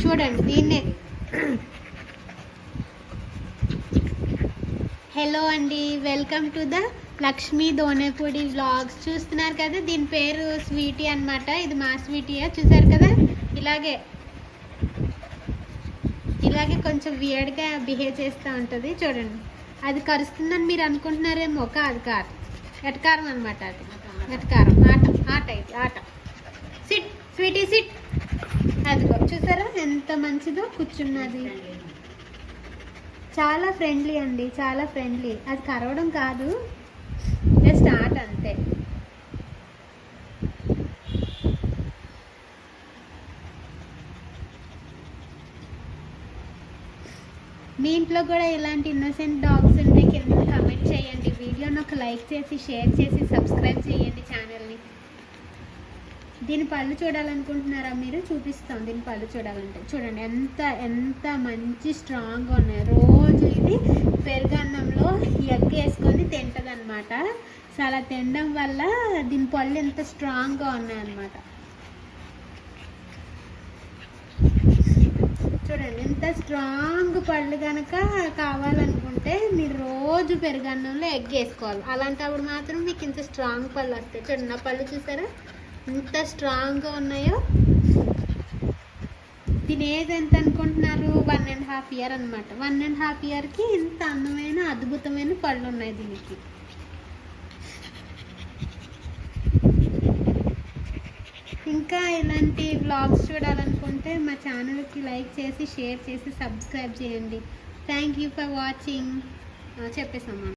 చూడండి దీన్నే. హలో అండి, welcome to the Lakshmi Donepudi vlogs. చూస్తున్నారు కదా, దీని పేరు స్వీటీ అనమాట. ఇది మా స్వీటీయే, చూసారు కదా. ఇలాగే కొంచెం వియర్డ్గా బిహేవ్ చేస్తూ ఉంటుంది. చూడండి, అది కరుస్తుందని మీరు అనుకుంటున్నారేమో, కాదు కాదు, ఎటకారం అనమాట. అది ఎటకారం ఆట ఇది ఆట. Sit sweetie sit. అదిగో చూసారా ఎంత మంచిదో కూర్చున్నది. చాలా ఫ్రెండ్లీ అండి, చాలా ఫ్రెండ్లీ. అది కరవడం కాదు, జస్ట్ ఆట అంతే. మీ ఇంట్లో కూడా ఇలాంటి ఇన్నోసెంట్ డాగ్స్ ఉంటే కింద కమెంట్ చేయండి. వీడియోని ఒక లైక్ చేసి, షేర్ చేసి, సబ్స్క్రైబ్ చేయండి ఛానల్ని. దీని పళ్ళు చూడాలనుకుంటున్నారా మీరు? చూపిస్తాం. దీని పళ్ళు చూడాలంటే చూడండి ఎంత మంచి స్ట్రాంగ్గా ఉన్నాయి. రోజు ఇది పెరుగన్నంలో ఎగ్ వేసుకొని తింటుంది అనమాట. సో అలా తినడం వల్ల దీని పళ్ళు ఎంత స్ట్రాంగ్గా ఉన్నాయన్నమాట. చూడండి, ఎంత స్ట్రాంగ్ పళ్ళు కనుక కావాలనుకుంటే మీరు రోజు పెరుగన్నంలో ఎగ్ వేసుకోవాలి. అలాంటప్పుడు మాత్రం మీకు ఇంత స్ట్రాంగ్ పళ్ళు వస్తాయి. చూడండి, నా పళ్ళు చూసారా ఎంత స్ట్రాంగ్గా ఉన్నాయో. దీని ఏజ్ ఎంత అనుకుంటున్నారు? 1.5 year అనమాట. 1.5 yearకి ఇంత అందమైన అద్భుతమైన పళ్ళు ఉన్నాయి దీనికి. ఇంకా ఇలాంటి వ్లాగ్స్ చూడాలనుకుంటే మా ఛానల్కి లైక్ చేసి, షేర్ చేసి, సబ్స్క్రైబ్ చేయండి. Thank you for watching. చెప్పేసామా.